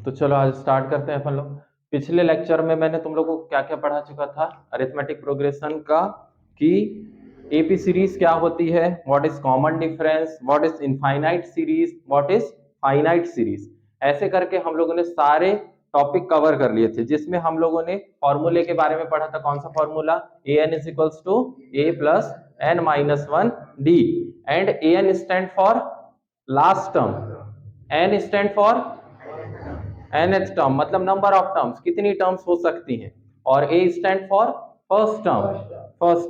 तो चलो आज स्टार्ट करते हैं अपन लोग। पिछले लेक्चर में मैंने तुम लोगों को क्या क्या पढ़ा चुका था अरिथमेटिक प्रोग्रेशन का, कि एपी सीरीज क्या होती है, what is common difference, what is infinite series, what is finite series. ऐसे करके हम लोगों ने सारे टॉपिक कवर कर लिए थे, जिसमें हम लोगों ने फॉर्मूले के बारे में पढ़ा था। कौन सा formula? A N is equals to A plus N minus one d, and a n stand for last term, n stand for nth term, मतलब नंबर ऑफ टर्म्स, कितनी टर्म्स हो सकती हैं, और a stand for first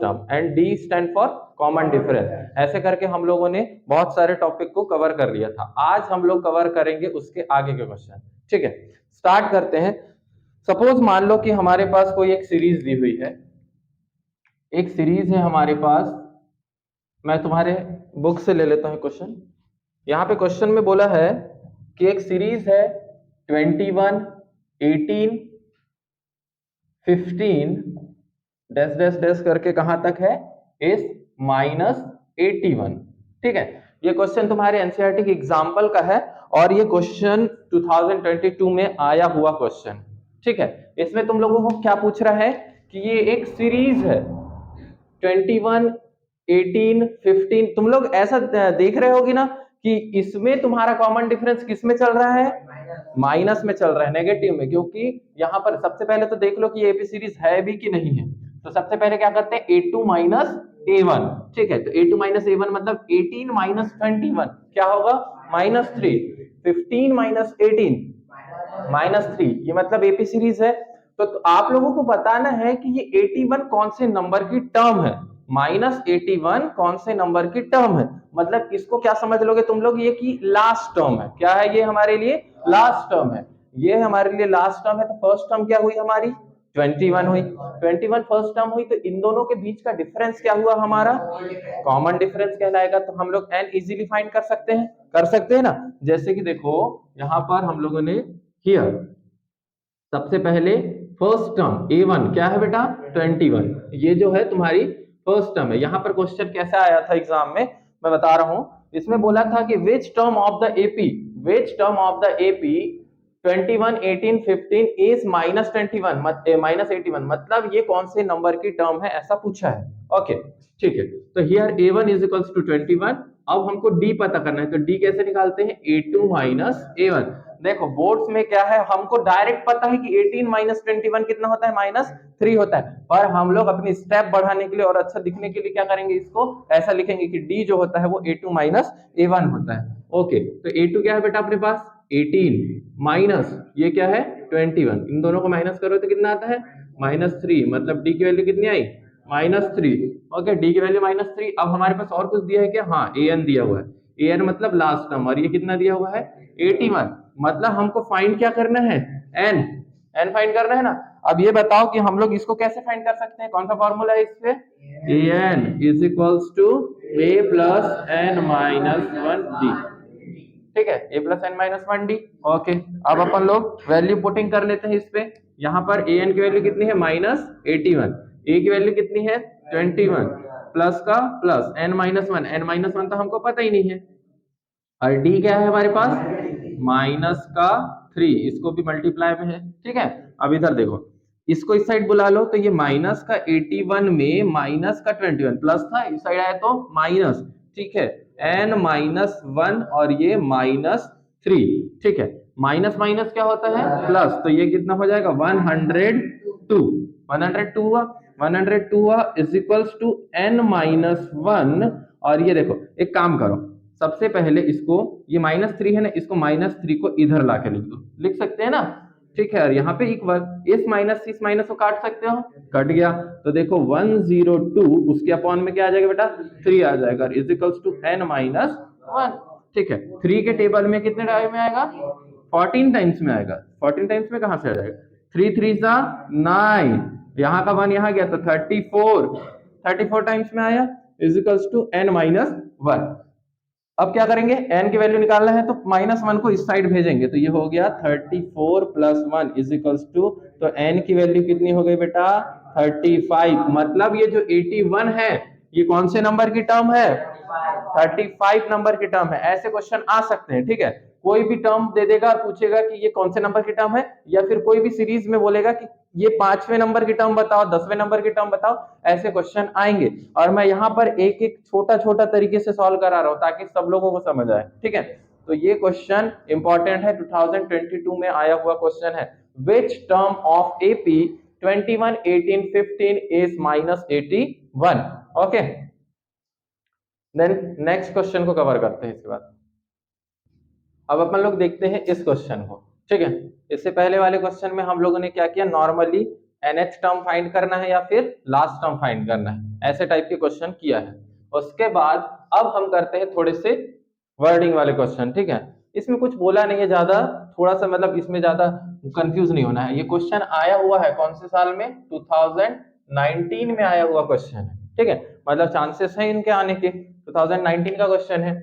term and d stand for common difference. ऐसे करके हम लोगों ने बहुत सारे टॉपिक को कवर कर लिया था। आज हम लोग कवर करेंगे उसके आगे के क्वेश्चन। ठीक है, स्टार्ट करते हैं। सपोज मान लो कि हमारे पास कोई एक सीरीज दी हुई है, एक सीरीज है हमारे पास। मैं तुम्हारे बुक से ले लेता हूं क्वेश्चन। यहाँ पे क्वेश्चन में बोला है कि एक सीरीज है 21, 18, 15 डैश डैश डैश करके कहां तक है? इस -81। ठीक है, ये क्वेश्चन तुम्हारे एनसीईआरटी के एग्जाम्पल का है, और ये क्वेश्चन 2022 में आया हुआ क्वेश्चन। ठीक है, इसमें तुम लोगों को क्या पूछ रहा है कि ये एक सीरीज है 21, 18, 15। तुम लोग ऐसा देख रहे होगी ना कि इसमें तुम्हारा कॉमन डिफरेंस किस में चल रहा है? माइनस में चल रहा है, नेगेटिव में, क्योंकि यहाँ पर सबसे पहले तो देख लो कि एपी सीरीज है भी कि नहीं है। तो सबसे पहले क्या करते हैं? a2 minus a1। ठीक है, तो a2 माइनस a1 मतलब 18 माइनस 21 क्या होगा? -3। 15 माइनस 18 -3, ये मतलब एपी सीरीज है। तो आप लोगों को बताना है कि ये 81 कौन से नंबर की टर्म है, -81 कौन से नंबर की टर्म है। मतलब इसको क्या समझ लोगे तुम लोग? ये कि लास्ट टर्म है। क्या है ये? हमारे लिए लास्ट टर्म है। ये हमारे लिए लास्ट टर्म है। तो फर्स्ट टर्म क्या हुई हमारी? 21 हुई। 21 फर्स्ट टर्म हुई, तो इन दोनों के बीच का डिफरेंस क्या हुआ हमारा? कॉमन डिफरेंस कहलाएगा। तो हम लोग n इजीली फाइंड कर सकते हैं, ना। जैसे कि देखो यहां पर हम लोगों ने हियर सबसे पहले फर्स्ट टर्म a1 क्या है बेटा? 21। ये जो है तुम्हारी फर्स्ट टर्म है। यहां पर क्वेश्चन कैसा आया था एग्जाम में, मैं बता रहा हूं। इसमें बोला था कि विच term of the AP, 21, 18, 15 is -21 -81, मतलब ये कौन से नंबर की टर्म है, ऐसा पूछा है। ओके, ठीक है। तो here a1 is equals to 21। अब हमको d पता करना है, तो d कैसे निकालते हैं? a2 minus a1। देखो बोर्ड्स में क्या है, हमको डायरेक्ट पता है कि 18 माइनस 21 कितना होता है? -3 होता है। पर हम लोग अपनी स्टेप बढ़ाने के लिए और अच्छा दिखने के लिए क्या करेंगे? इसको ऐसा लिखेंगे कि d जो होता है वो a2 माइनस a1 होता है। ओके, तो a2 क्या है बेटा अपने पास? 18 माइनस ये क्या है? 21। इन दोनों को माइनस करो तो कितना आता है? -3, मतलब d की वैल्यू कितनी आई? -3। ओके, d की वैल्यू -3। अब हमारे पास और कुछ दिया है क्या? हाँ, an दिया हुआ है। an मतलब लास्ट टर्म, और ये कितना दिया हुआ है? 81। मतलब हमको फाइंड क्या करना है? n फाइंड करना है ना। अब ये बताओ कि हम लोग इसको कैसे फाइंड कर सकते हैं? कौन सा फॉर्मूला है इस पे? an is equals to a plus n minus 1d। ठीक है, a plus N minus 1d। Okay, अब अपन लोग वैल्यू पुटिंग कर लेते हैं इस पे। यहाँ पर a n की वैल्यू कितनी है? -81। a की वैल्यू कितनी है? 21। प्लस का प्लस n माइनस वन, तो हमको पता ही नहीं है। और d क्या है हमारे पास? -3, इसको भी मल्टीप्लाई में है। ठीक है, अब इधर देखो, इसको इस साइड बुला लो, तो ये माइनस का 81 में माइनस का 21 प्लस था, इस साइड आया तो माइनस। ठीक है, n माइनस 1 और ये -3। ठीक है, माइनस माइनस क्या होता है? प्लस। तो ये कितना हो जाएगा? 102। 102 हुआ, 102 हुआ is equals to n minus 1। और ये देखो, एक काम करो, सबसे पहले इसको, ये -3 है ना, इसको -3 को इधर लाके लिख दो। लिख सकते हैं ना? ठीक है, और यहाँ पे इक्वल, इस माइनस को काट सकते हो, कट गया। तो देखो 102 उसके अपॉन में क्या आ जाएगा बेटा? 3 आ जाएगा, is equals to n minus 1। ठीक है, 3 के टेबल में कितने टाइम में आएगा? 14 टाइम्स में आएगा। 14 टाइम्स में कहां से आ जाएगा? 3 3 सा 9, यहाँ का 1 यहाँ गया तो 34 टाइम्स में आया, is equals to n minus 1। अब क्या करेंगे? n की वैल्यू निकालना है, तो -1 को इस साइड भेजेंगे, तो ये हो गया 34 प्लस 1 इज इक्वल्स टू, तो n की वैल्यू कितनी हो गई बेटा? 35। मतलब ये जो 81 है, ये कौन से नंबर की टर्म है? 35 नंबर की टर्म है। ऐसे क्वेश्चन आ सकते हैं, ठीक है। कोई भी टर्म दे देगा और पूछेगा कि ये कौन से नंबर की टर्म है, या फिर कोई भी सीरीज में बोलेगा कि ये 5वें नंबर की टर्म बताओ, 10वें नंबर की टर्म बताओ। ऐसे क्वेश्चन आएंगे और मैं यहाँ पर एक एक छोटा छोटा तरीके से सॉल्व करा रहा हूँ ताकि सब लोगों को समझ आए, ठीक है। तो ये क्वेश्चन इंपॉर्टेंट है, 2022 में आया हुआ क्वेश्चन है। Which term of AP 21, 18, 15 is -81? Okay, then next question को कवर करते हैं इसके बाद। अब अपन लोग देखते हैं इस क्वेश्चन को, ठीक है। इससे पहले वाले क्वेश्चन में हम लोगों ने क्या किया, नॉर्मली nth टर्म फाइंड करना है या फिर लास्ट टर्म फाइंड करना है, ऐसे टाइप के क्वेश्चन किया है। उसके बाद अब हम करते हैं थोड़े से वर्डिंग वाले क्वेश्चन, ठीक है। इसमें कुछ बोला नहीं है ज्यादा, थोड़ा सा मतलब इसमें ज्यादा कंफ्यूज नहीं होना है। ये क्वेश्चन आया हुआ है कौन से साल में? 2019 में आया हुआ क्वेश्चन है, ठीक है। मतलब चांसेस है इनके आने के, 2019 का क्वेश्चन है।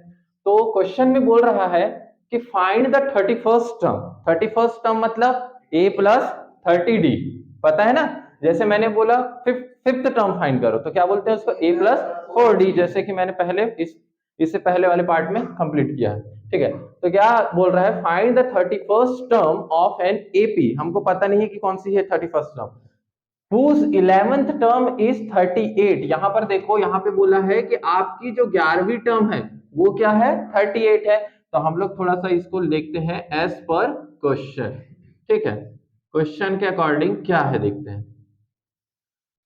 तो क्वेश्चन में बोल रहा है कि find the 31st term. 31st term मतलब a प्लस 30d, पता है ना। जैसे मैंने बोला फिफ्थ टर्म फाइंड करो, तो क्या बोलते हैं उसको? a प्लस 4d, जैसे कि मैंने पहले इससे पहले वाले पार्ट में कंप्लीट किया है, ठीक है। तो क्या बोल रहा है? Find the 31st term of an AP. हमको पता नहीं है कि कौन सी है 31st term. whose 11th term is 38। यहां पर देखो, यहां पे बोला है कि आपकी जो 11वीं टर्म है वो क्या है? 38 है। तो हम लोग थोड़ा सा इसको लिखते हैं एज पर क्वेश्चन, ठीक है। क्वेश्चन के अकॉर्डिंग क्या है देखते हैं।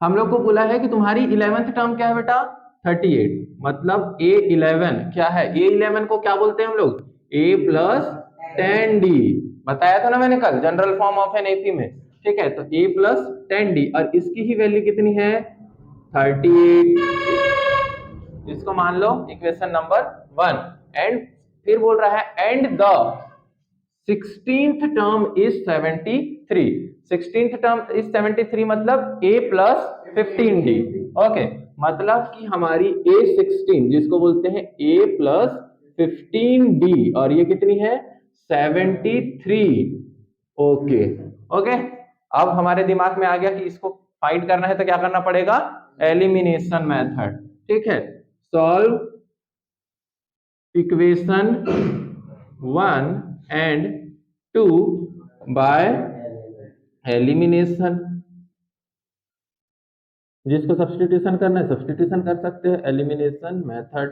हम लोग को बोला है कि तुम्हारी 11th टर्म क्या है बेटा? 38, मतलब A11 क्या है? A11 को क्या बोलते हैं हम लोग? A प्लस 10d, बताया था ना मैंने कल general form of an AP में, ठीक है। तो A प्लस 10d और इसकी ही वैल्यू कितनी है? 38। इसको मान लो इक्वेशन नंबर 1। एंड फिर बोल रहा है and the 16th term is 73। 16th term is 73 मतलब a प्लस 15d। ओके, मतलब कि हमारी A16 जिसको बोलते हैं a प्लस 15d, और ये कितनी है? 73। ओके ओके, अब हमारे दिमाग में आ गया कि इसको फाइंड करना है तो क्या करना पड़ेगा? एलिमिनेशन मेथड, ठीक है। Solve equation 1 and 2 by elimination. जिसको सब्स्टिट्यूशन करना है सब्स्टिट्यूशन कर सकते हैं, एलिमिनेशन मेथड,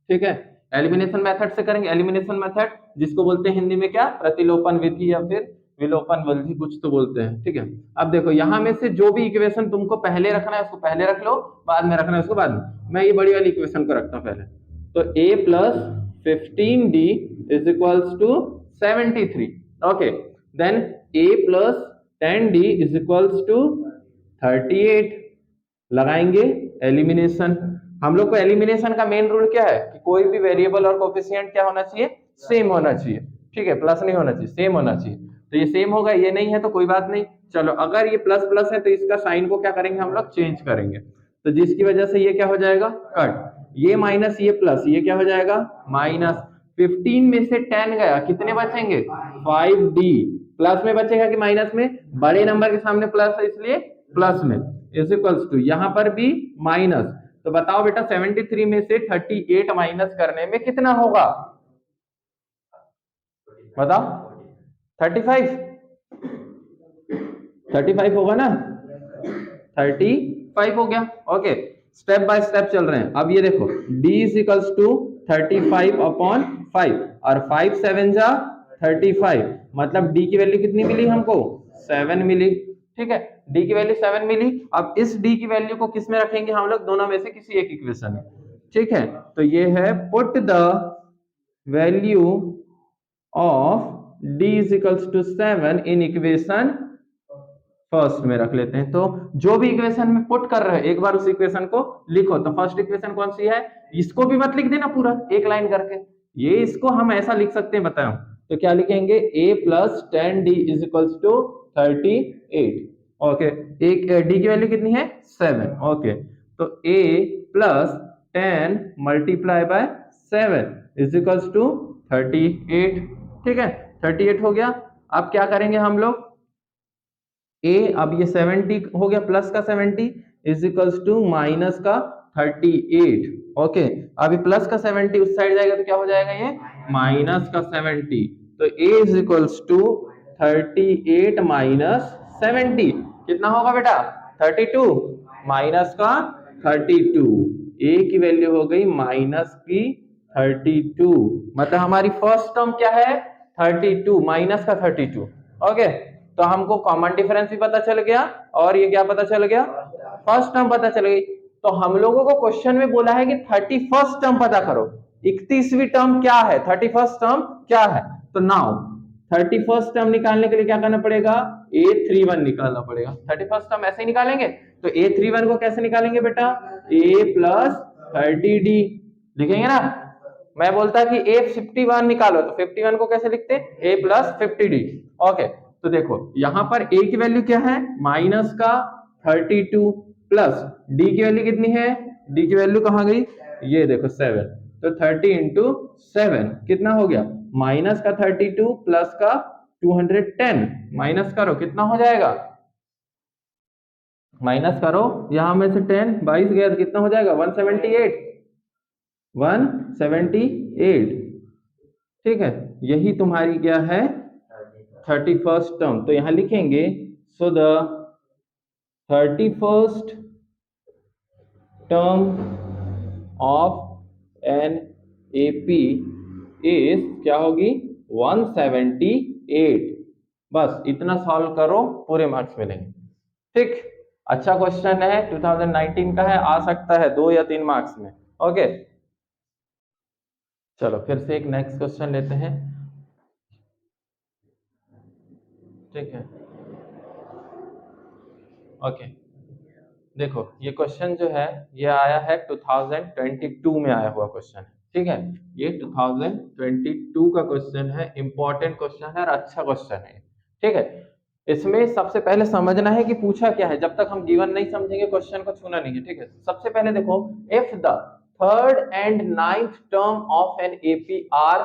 ठीक है। एलिमिनेशन मेथड से करेंगे। एलिमिनेशन मेथड जिसको बोलते हैं हिंदी में क्या? प्रतिलोपन विधि या फिर विलोपन विधि, कुछ तो बोलते हैं, ठीक है। अब देखो यहां में से जो भी इक्वेशन तुमको पहले रखना है उसको पहले रख लो, बाद में रखना है उसको बाद में। मैं ये बड़ी वाली इक्वेशन को रखता हूं पहले। तो a plus 15d is equals to 73। Okay, then a plus 10d is equals to 38। लगाएंगे एलिमिनेशन। हम लोग को एलिमिनेशन का मेन रूल क्या है कि कोई भी वेरिएबल और कोफिशिएंट क्या होना चाहिए? सेम होना चाहिए, ठीक है। प्लस नहीं होना चाहिए, सेम होना चाहिए। तो ये सेम होगा, ये नहीं है तो कोई बात नहीं। चलो, अगर ये प्लस प्लस है तो इसका साइन को क्या करेंगे हम लोग? चेंज करेंगे। तो जिसकी वजह से ये क्या हो जाएगा? कट। ये माइनस ये प्लस, ये क्या हो जाएगा? माइनस। 15 में से 10 गया, कितने बचेंगे? 5d। प्लस में बचेगा कि माइनस में? बड़े नंबर के सामने प्लस है इसलिए प्लस में, इज इक्वल्स टू यहां पर भी माइनस। तो बताओ बेटा 73 में से 38 माइनस करने में कितना होगा? बताओ। 35 35 होगा ना? 35 हो गया। ओके, स्टेप बाय स्टेप चल रहे हैं। अब ये देखो d is equals to 35 upon 5, और 5 7 जा 35, मतलब d की वैल्यू कितनी मिली हमको? 7 मिली, ठीक है। d की वैल्यू 7 मिली। अब इस d की वैल्यू को किस में रखेंगे हम लोग? दोनों में से किसी एक इक्वेशन में, ठीक है। तो ये है put the value of d is equals to 7 in equation first में रख लेते हैं। तो जो भी इक्वेशन में पुट कर रहे हैं एक बार उस इक्वेशन को लिखो। तो फर्स्ट इक्वेशन कौन सी है? इसको भी मत लिख देना पूरा एक लाइन करके, ये इसको हम ऐसा लिख सकते हैं, बताओ। तो क्या लिखेंगे? a plus 10d is equals to 38। Okay, एक d की वैल्यू कितनी है? 7। ओके, तो a plus 10 multiply by 7 is equals to 38, ठीक है। 38 हो गया। अब क्या करेंगे हम लोग? a, अब ये 70 हो गया, प्लस का 70 इज इक्वल्स टू माइनस का 38। ओके, अभी प्लस का 70 उस साइड जाएगा तो क्या हो जाएगा, ये माइनस का 70। तो a is equals to 38 minus 70, कितना होगा बेटा 32 माइनस का 32। a की वैल्यू हो गई माइनस की 32, मतलब हमारी फर्स्ट टर्म क्या है 32 माइनस का 32। ओके, तो हमको कॉमन डिफरेंस भी पता चल गया और ये क्या पता चल गया, फर्स्ट टर्म पता चल गई। तो हम लोगों को क्वेश्चन में बोला है कि 31st टर्म पता करो, 31वीं टर्म क्या है, 31st टर्म क्या है। तो नाउ 31st टर्म निकालने के लिए क्या करना पड़ेगा, A31 निकालना पड़ेगा। 31st टर्म ऐसे ही निकालेंगे, तो A31 को कैसे निकालेंगे बेटा, A प्लस 30D लिखेंगे ना। मैं बोलता कि A51 निकालो, तो 51 को कैसे लिखते, A प्लस 50D। ओके, तो देखो यहां पर A की वैल्यू क्या है, माइनस का 32 प्लस D की वैल्यू कितनी है, D की वैल्यू कहां गई, ये देखो 7। तो 30 इंटू 7 कितना हो गया, माइनस का 32 प्लस का 210, माइनस करो कितना हो जाएगा, माइनस करो यहां में से 10 22 गया तो कितना हो जाएगा 178, 178। ठीक है, यही तुम्हारी क्या है 31st टर्म। तो यहां लिखेंगे so the 31st term of an AP is क्या होगी 178। बस इतना सॉल्व करो, पूरे मार्क्स मिलेंगे। ठीक, अच्छा क्वेश्चन है, 2019 का है, आ सकता है 2 या 3 मार्क्स में। ओके, चलो फिर से एक नेक्स्ट क्वेश्चन लेते हैं। ठीक है, ओके, देखो ये क्वेश्चन जो है ये आया है 2022 में आया हुआ क्वेश्चन है। ठीक है, ये 2022 का क्वेश्चन है, इंपॉर्टेंट क्वेश्चन है और अच्छा क्वेश्चन है। ठीक है, इसमें सबसे पहले समझना है कि पूछा क्या है, जब तक हम गिवन नहीं समझेंगे क्वेश्चन को छूना नहीं है। ठीक है, सबसे पहले देखो, if the third and ninth term of an AP are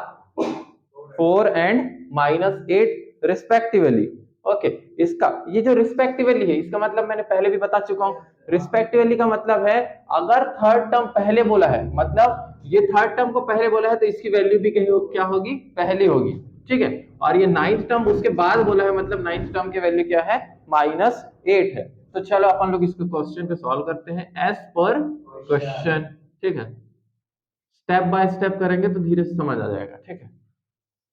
4 and -8 respectively. Okay, इसका ये जो रिस्पेक्टिवली है इसका मतलब मैंने पहले भी बता चुका हूं। रिस्पेक्टिवली का मतलब है अगर थर्ड टर्म पहले बोला है, मतलब ये थर्ड टर्म को पहले बोला है तो इसकी वैल्यू भी क्या होगी, पहले होगी। ठीक है, और ये नाइन्थ टर्म उसके बाद बोला है, मतलब नाइन्थ टर्म की वैल्यू क्या है -8 है। तो चलो अपन लोग इसको क्वेश्चन को सॉल्व करते हैं एज पर क्वेश्चन। ठीक है, स्टेप बाय स्टेप करेंगे तो धीरे से समझ आ जाएगा। ठीक है,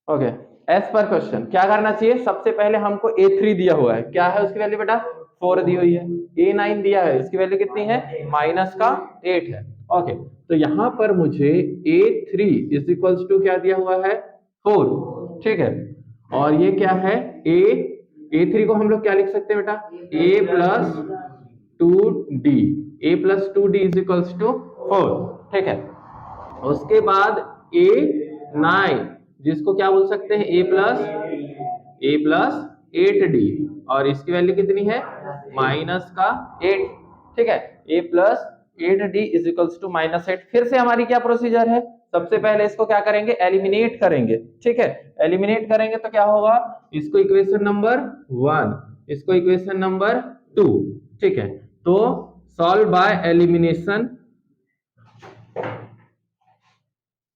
ओके, एज पर क्वेश्चन क्या करना चाहिए, सबसे पहले हमको A3 दिया हुआ है, क्या है उसकी वैल्यू बेटा 4 दी हुई है, A9 दिया है उसकी वैल्यू कितनी है माइनस का 8 है। ओके, तो यहां पर मुझे A3 इज इक्वल्स टू क्या दिया हुआ है 4। ठीक है, और ये क्या है A3 को हम लोग क्या लिख सकते हैं बेटा, A plus 2D, A plus 2D is equals to 4। ठीक है, उसके बाद A9 जिसको क्या बोल सकते हैं A प्लस 8D, और इसकी वैल्यू कितनी है माइनस का 8। ठीक है, A plus 8D is equals to -8। फिर से हमारी क्या प्रोसीजर है, सबसे पहले इसको क्या करेंगे एलिमिनेट करेंगे। ठीक है, एलिमिनेट करेंगे तो क्या होगा, इसको इक्वेशन नंबर 1, इसको इक्वेशन नंबर 2। ठीक है, तो सॉल्व बाय एलिमिनेशन।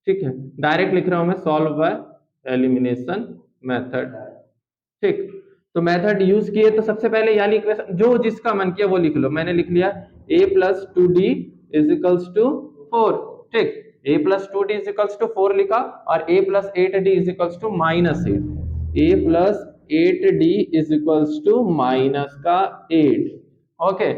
ठीक है, डायरेक्ट लिख रहा हूं मैं, सॉल्व बाय एलिमिनेशन मेथड। ठीक, तो मेथड यूज किए तो सबसे पहले यानी इक्वेशन जो जिसका मन किया वो लिख लो। मैंने लिख लिया A plus 2D is equals to 4। ठीक, A plus 2D is equals to 4 लिखा, और A plus 8D is equals to -8। A plus 8D is equals to minus का 8। ओके,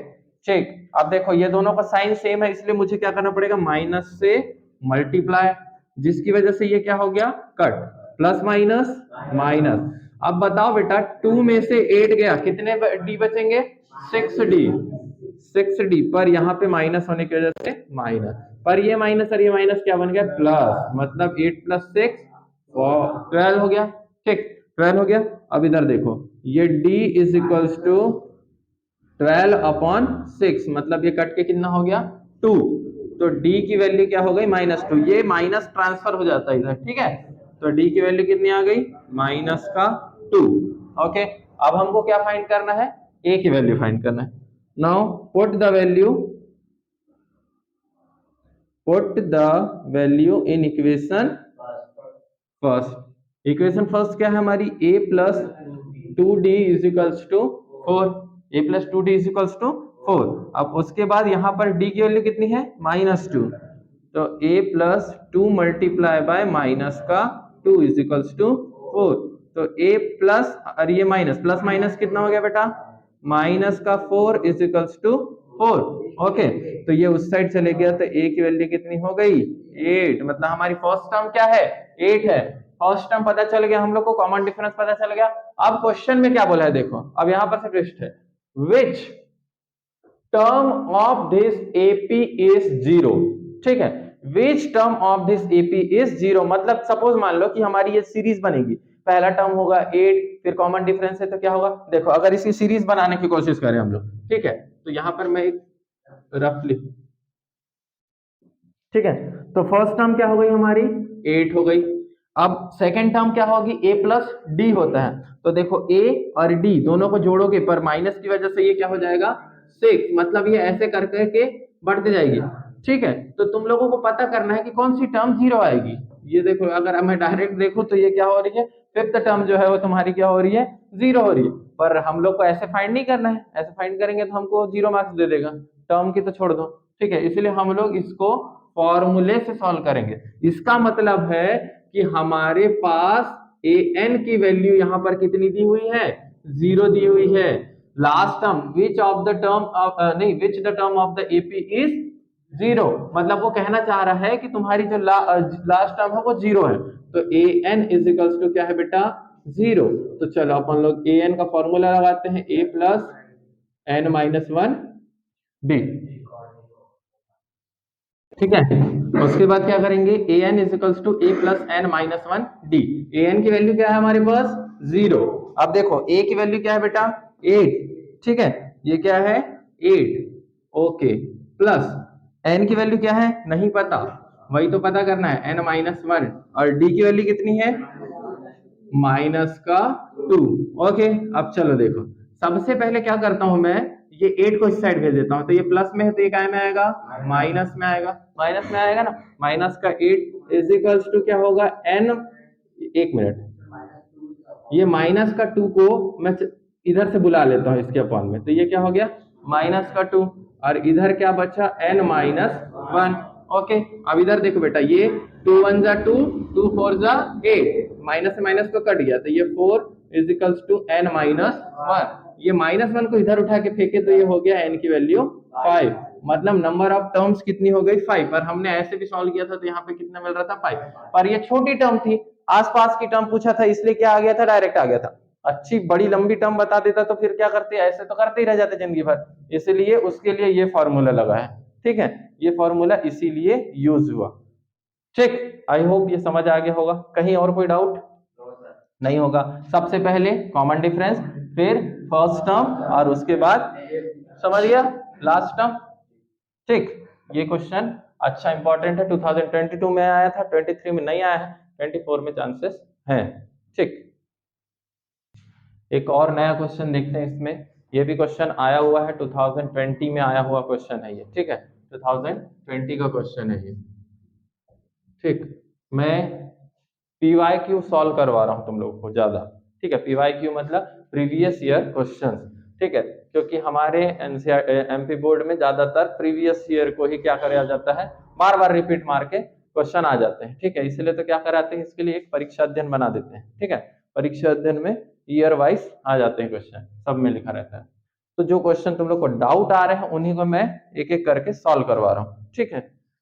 ठीक, अब देखो ये दोनों का साइन सेम है, इसलिए मुझे क्या करना पड़ेगा माइनस से मल्टीप्लाई, जिसकी वजह से ये क्या हो गया कट, प्लस माइनस माइनस। अब बताओ बेटा 2 में से 8 गया, कितने डी बचेंगे 6D, 6D पर यहाँ पे माइनस होने की वजह से माइनस, पर ये माइनस और ये माइनस क्या बन गया प्लस, मतलब 8 प्लस 6 12 हो गया। ठीक, 12 हो गया। अब इधर देखो ये D is equals to 12 upon 6, मतलब ये कट के कितना हो गया 2, तो D की वैल्यू क्या हो गई -2। ये माइनस ट्रांसफर हो जाता है इधर। ठीक है, तो D की वैल्यू कितनी आ गई माइनस का 2। ओके, अब हमको क्या फाइंड करना है, A की वैल्यू फाइंड करना है। Now put the value put the value in equation first. Equation first क्या है हमारी, a plus 2d is equals to 4, a plus 2d is equals to 4। अब उसके बाद यहाँ पर d की वैल्यू कितनी है, -2, तो a plus 2 multiply by minus का 2 इज इक्वल्स टू 4। तो a प्लस, और ये माइनस, प्लस माइनस कितना हो गया बेटा, माइनस का 4 इज इक्वल्स टू 4। ओके, तो ये उस साइड चले गया, तो a की वैल्यू कितनी हो गई, 8। मतलब हमारी फर्स्ट टर्म क्या है, 8 है। फर्स्ट टर्म पता चल गया हम लोग को, कॉमन डिफरेंस पता चल गया। अब क्वेश्चन में क्या बोला है देखो, अब यहां पर से ट्विस्ट है, which term of this AP is 0। ठीक है, which term of this AP is 0, मतलब सपोज मान लो कि हमारी ये सीरीज बनेगी, पहला टर्म होगा 8, फिर कॉमन डिफरेंस है तो क्या होगा, देखो अगर इसकी सीरीज बनाने की कोशिश करें हम लोग, ठीक है, तो यहां पर मैं एक रफली, ठीक है, तो फर्स्ट टर्म क्या हो गई हमारी, 8 हो गई। अब सेकंड टर्म क्या होगी, a प्लस डी होता है, तो देखो a और d दोनों को जोड़ोगे पर माइनस की वजह से ये क्या हो जाएगा, 6, मतलब ये ऐसे कर करके बढ़ते जाएगी। ठीक है, तो तुम लोगों को पता करना है कि कौन सी टर्म 0 आएगी। ये देखो, अगर मैं डायरेक्ट देखूं तो ये क्या हो रही है, फिफ्थ टर्म जो है वो तुम्हारी क्या हो रही है, 0 हो रही है। पर हम लोग को ऐसे फाइंड नहीं करना है, ऐसे फाइंड करेंगे तो हमको 0 मार्क्स दे देगा, टर्म की तो छोड़ दो। ठीक है, इसलिए हम लोग इसको फॉर्मूले से सॉल्व करेंगे। इसका मतलब है कि हमारे पास ए एन की वैल्यू यहां पर कितनी दी हुई है, 0 दी हुई है। Last term which of the term of, नहीं, which the term of the AP is 0, मतलब वो कहना चाह रहा है कि तुम्हारी जो लास्ट टर्म है वो 0 है। तो A N is equals to क्या है बेटा, 0। तो चलो अपन लोग ए एन का फॉर्मूला लगाते हैं, A plus N minus 1 D. ठीक है, उसके बाद क्या करेंगे, A N is equals to A plus N minus 1 D. A N की वैल्यू क्या है हमारे पास, 0। अब देखो ए की वैल्यू क्या है बेटा, 8। ठीक है, ये क्या है, 8। ओके, प्लस एन की वैल्यू क्या है, नहीं पता, वही तो पता करना है, एन माइनस 1, और डी की वैल्यू कितनी है, माइनस का 2। ओके, अब चलो देखो, सबसे पहले क्या करता हूं मैं, ये 8 को इस साइड भेज देता हूं, तो ये प्लस में है तो ये क्या में आएगा, माइनस में आएगा, माइनस में आएगा ना, माइनस का 8 इज इक्वल्स टू क्या होगा, एन, एक मिनट, ये माइनस का 2 को मैं इधर से बुला लेता हूं इसके अपॉन में, तो ये क्या हो गया, माइनस का 2, और इधर क्या बचा, एन माइनस 1। ओके, अब इधर देखो बेटा, ये 2 1 जा 2, 2 4 जा 8, माइनस से माइनस को कट गया, तो ये 4 is equals to n minus 1। ये माइनस 1 को इधर उठा के फेंके तो ये हो गया एन की वैल्यू 5, मतलब नंबर ऑफ टर्म्स कितनी हो गई, 5। पर हमने ऐसे भी सॉल्व किया था तो यहाँ पे कितना मिल रहा था, 5, पर ये छोटी टर्म थी, आसपास की टर्म पूछा था इसलिए क्या आ गया था, डायरेक्ट आ गया था। अच्छी बड़ी लंबी टर्म बता देता तो फिर क्या करते, ऐसे तो करते ही रह जाते जिंदगी भर, इसलिए उसके लिए ये फॉर्मूला लगा है। ठीक है, ये फॉर्मूला इसीलिए यूज हुआ। ठीक, आई होप ये समझ आ गया होगा। कहीं और कोई डाउट नहीं होगा। सबसे पहले कॉमन डिफरेंस, फिर फर्स्ट टर्म, और उसके बाद समझ गया लास्ट टर्म। ठीक, ये क्वेश्चन अच्छा इंपॉर्टेंट है, 2022 में आया था, 23 में नहीं आया है, 24 में चांसेस हैं। ठीक, एक और नया क्वेश्चन देखते हैं इसमें। ये भी क्वेश्चन आया हुआ है, 2020 में आया हुआ क्वेश्चन है ये। ठीक है, 2020 का क्वेश्चन है ये। ठीक, मैं PYQ सॉल्व करवा रहा हूं तुम लोगों को ज्यादा। ठीक है, PYQ मतलब प्रीवियस ईयर क्वेश्चंस। ठीक है, क्योंकि हमारे MP बोर्ड में ज्यादातर प्रीवियस ईयर को ही क्या कराया जाता है, बार बार रिपीट मार के क्वेश्चन आ जाते हैं। ठीक है, इसलिए तो क्या कराते हैं, इसके लिए एक परीक्षा अध्ययन बना देते हैं। ठीक है, परीक्षा अध्ययन में ईयर वाइज आ जाते हैं क्वेश्चन, सब में लिखा रहता है। तो जो क्वेश्चन तुम लोग को डाउट आ रहे हैं उन्हीं को मैं एक एक करके सॉल्व करवा रहा हूँ। ठीक है,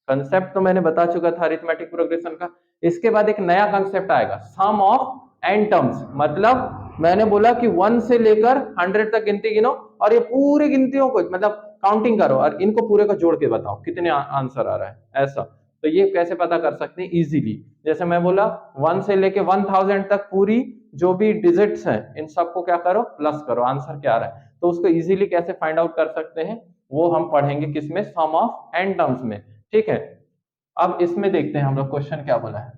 कंसेप्ट तो मैंने बता चुका था अरिथमेटिक प्रोग्रेशन का। इसके बाद एक नया कंसेप्ट आएगा, सम ऑफ एन टर्म्स। मतलब मैंने बोला कि 1 से लेकर 100 तक गिनती गिनो, और ये पूरी गिनतियों को मतलब काउंटिंग करो, और इनको पूरे को जोड़ के बताओ कितने आंसर आ रहा है, ऐसा। तो ये कैसे पता कर सकते हैं, इजीली। जैसे मैं बोला 1 से लेके 1000 तक पूरी जो भी डिजिट्स हैं इन सबको क्या करो, प्लस करो, आंसर क्या आ रहा है। तो उसको इजीली कैसे फाइंड आउट कर सकते हैं, वो हम पढ़ेंगे किसमें, सम ऑफ एन टर्म्स में। ठीक है, अब इसमें देखते हैं हम लोग क्वेश्चन क्या बोला है।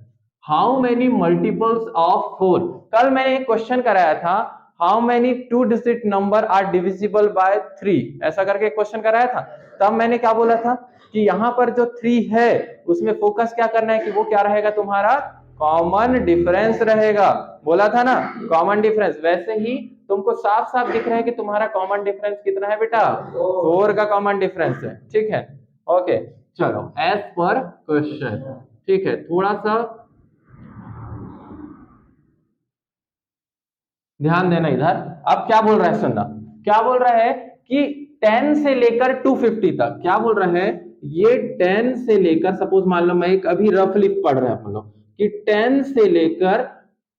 How many multiples of 4। कल मैंने एक क्वेश्चन कराया था, how many 2 digit number are divisible by 3, ऐसा करके एक क्वेश्चन कराया था। तब मैंने क्या बोला था कि यहाँ पर जो 3 है उसमें फोकस क्या करना है कि वो क्या रहेगा तुम्हारा कॉमन डिफरेंस रहेगा। बोला था ना कॉमन डिफरेंस, वैसे ही तुमको साफ साफ दिख रहा है कि तुम्हारा कॉमन डिफरेंस कितना है बेटा 4 का कॉमन डिफरेंस है। ठीक है ओके चलो एज पर क्वेश्चन। ठीक है थोड़ा सा ध्यान देना इधर। अब क्या बोल रहा है सुनना, क्या बोल रहा है कि 10 से लेकर 250 तक, क्या बोल रहा है ये 10 से लेकर, सपोज मान लो मैं एक अभी रफली पढ़ रहे हैं हम लोग कि 10 से लेकर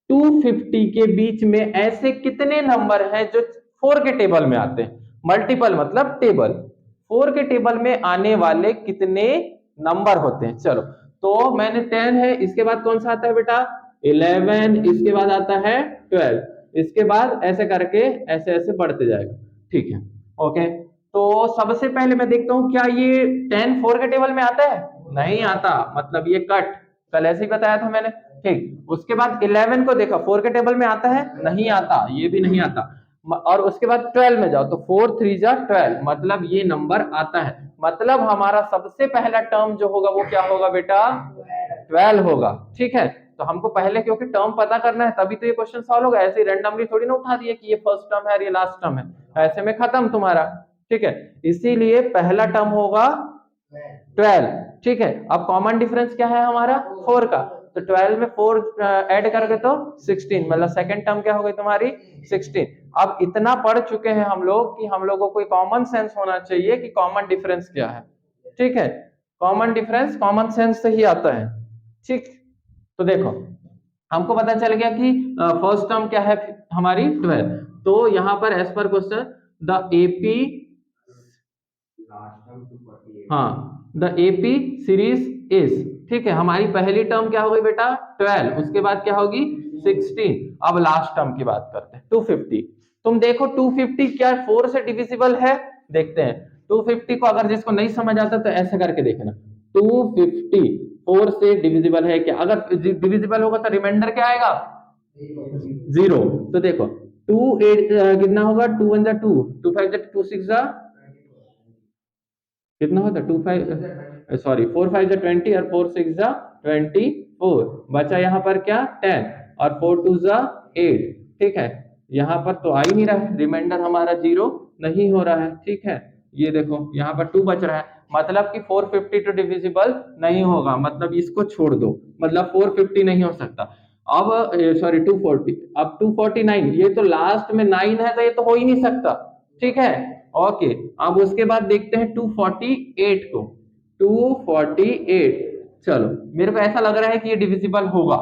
250 के बीच में ऐसे कितने नंबर हैं जो 4 के टेबल में आते हैं। मल्टीपल मतलब टेबल, 4 के टेबल में आने वाले कितने नंबर होते हैं। चलो तो मैंने 10 है, इसके बाद कौन सा आता है बेटा 11, इसके बाद आता है 12, इसके बाद ऐसे करके ऐसे ऐसे बढ़ते जाएगा। ठीक है ओके तो सबसे पहले मैं देखता हूं क्या ये 10 4 के टेबल में आता है, नहीं आता, मतलब ये कट, कल ऐसे ही बताया था मैंने। ठीक उसके बाद 11 को देखा 4 के टेबल में आता है, नहीं आता, ये भी नहीं आता। और उसके बाद 12 में जाओ तो 4 3 जा 12, मतलब ये नंबर आता है। मतलब हमारा सबसे पहला टर्म जो होगा वो क्या होगा बेटा 12 होगा। ठीक है तो हमको पहले क्योंकि टर्म पता करना है तभी तो ये क्वेश्चन सॉल्व होगा, ऐसे रैंडमली थोड़ी ना उठा दिए कि ये फर्स्ट टर्म है और ये लास्ट टर्म है, ऐसे में खत्म तुम्हारा। ठीक है इसीलिए पहला टर्म होगा 12। ठीक है अब कॉमन डिफरेंस क्या है हमारा 4 का, तो 12 में 4 ऐड करके तो 16, मतलब सेकंड टर्म क्या हो गई तुम्हारी 16। अब इतना पढ़ चुके हैं हम लोग कि हम लोगों को कॉमन सेंस होना चाहिए कि कॉमन डिफरेंस क्या है। ठीक है कॉमन डिफरेंस कॉमन सेंस से ही आता है। ठीक तो देखो हमको पता चल गया कि फर्स्ट टर्म क्या है हमारी 12, तो यहां पर as per question the AP, हाँ द एपी सीरीज इज, ठीक है हमारी पहली टर्म क्या हो गई बेटा 12, उसके बाद क्या होगी 16। अब लास्ट टर्म की बात करते हैं 250। तुम देखो 250 क्या 4 से डिविजिबल है, देखते हैं 250 को, अगर जिसको नहीं समझ आता तो ऐसे करके देखना 250 4 से डिविजिबल है क्या, अगर डिविजिबल होगा तो रिमाइंडर क्या आएगा 0। तो देखो 2 8 कितना होगा 2 1 जा 2, 2 5 जा 2 6 जा कितना होता है 2 5 सॉरी 4 5 जा 20 और 4 6 जा 24, बचा यहाँ पर क्या 10 और 4 2 जा 8। ठीक है यहाँ पर तो आ ही नहीं रहा है, रिमाइंडर हमारा 0 नहीं हो रहा है। ठीक है ये देखो यहाँ पर 2 बच रहा है, मतलब कि 450 तो डिविजिबल नहीं होगा, मतलब इसको छोड़ दो, मतलब 450 नहीं हो सकता। अब सॉरी 240, अब 249, ये तो लास्ट में 9 है तो ये तो हो ही नहीं सकता। ठीक है ओके अब उसके बाद देखते हैं 248 को, 248 चलो मेरे को ऐसा लग रहा है कि ये डिविजिबल होगा।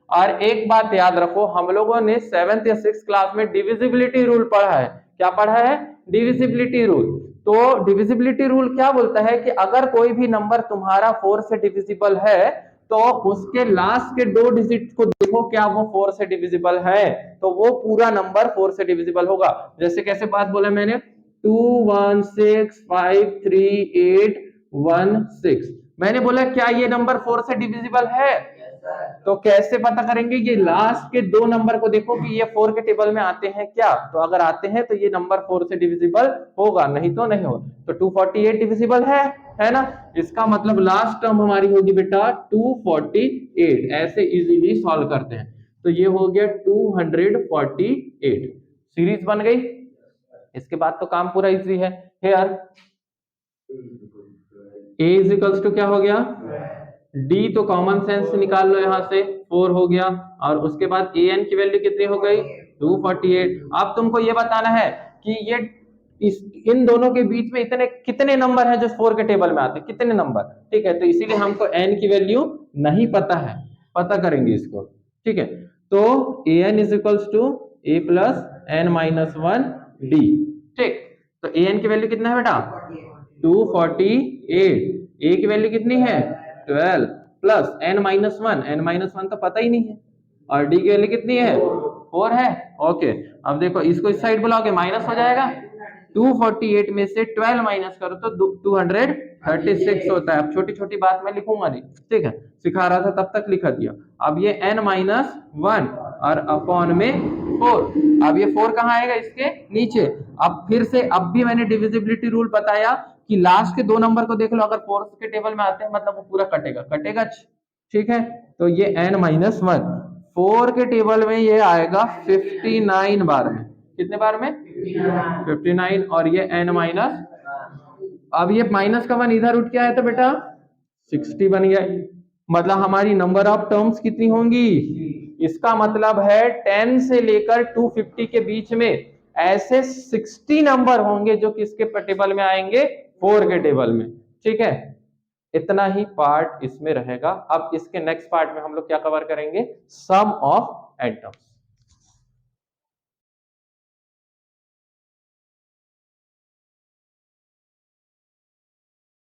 और एक बात याद रखो हम लोगों ने 7th या 6th क्लास में डिविजिबिलिटी रूल पढ़ा है, क्या पढ़ा है डिविजिबिलिटी रूल। तो डिविजिबिलिटी रूल क्या बोलता है कि अगर कोई भी नंबर तुम्हारा 4 से डिविजिबल है तो उसके लास्ट के 2 डिजिट को देखो क्या वो 4 से डिविजिबल है, तो वो पूरा नंबर 4 से डिविजिबल होगा। जैसे कैसे बात बोला मैंने 216538816, मैंने बोला क्या ये नंबर 4 से डिविजिबल है, तो कैसे पता करेंगे ये लास्ट के 2 नंबर को देखो कि ये 4 के टेबल में आते हैं क्या, तो अगर आते हैं तो ये नंबर 4 से डिविजिबल होगा, नहीं तो नहीं होगा। तो 248 डिविजिबल है ना, इसका मतलब लास्ट टर्म हमारी होगी बेटा 248। ऐसे इजीली सॉल्व करते हैं, तो ये हो गया 248, सीरीज बन गई। इसके बाद तो काम पूरा इजी है। Here a is equals to क्या हो गया d, तो कॉमन सेंस निकाल लो यहाँ से 4 हो गया, और उसके बाद an की वैल्यू कितनी हो गई 248। अब तुमको ये बताना है कि ये इन दोनों के बीच में इतने कितने नंबर हैं जो 4 के टेबल में आते हैं, कितने नंबर। ठीक है तो इसीलिए हमको n की वैल्यू नहीं पता है, पता करेंगे इसको। ठीक है तो an is equals to a plus n minus 1 d। ठीक तो an की वैल्यू कितना है बेटा 248, a की वैल्यू कितनी है 12 plus n minus 1, n minus 1 तो पता ही नहीं है, और d की वैल्यू कितनी है 4 है। ओके अब देखो इसको इस साइड बुलाओगे माइनस हो जाएगा, 248 में से 12 माइनस करो तो 236 होता है। अब छोटी छोटी बात मैं लिखूंगा नहीं, ठीक है सिखा रहा था तब तक लिखा दिया। अब ये n माइनस 1 और अपॉन में 4, अब ये 4 कहाँ आएगा इसके नीचे। अब फिर से अब भी मैंने डिविजिबिलिटी रूल बताया कि लास्ट के 2 नंबर को देख लो, अगर फोर्थ के टेबल में आते हैं मतलब वो पूरा कटेगा कटेगा, ठीक है। तो ये n-1 4 के टेबल में ये आएगा 59 बार में, कितने बार में 59, और ये n-, अब ये माइनस का 1 इधर उठ के आया तो बेटा 60 बन गया, मतलब हमारी नंबर ऑफ टर्म्स कितनी होंगी, इसका मतलब है 10 से लेकर 250 के बीच में ऐसे 60 नंबर होंगे जो किसके टेबल में आएंगे, 4 के टेबल में, ठीक है। इतना ही पार्ट इसमें रहेगा। अब इसके नेक्स्ट पार्ट में हम लोग क्या कवर करेंगे, सम ऑफ एटम्स।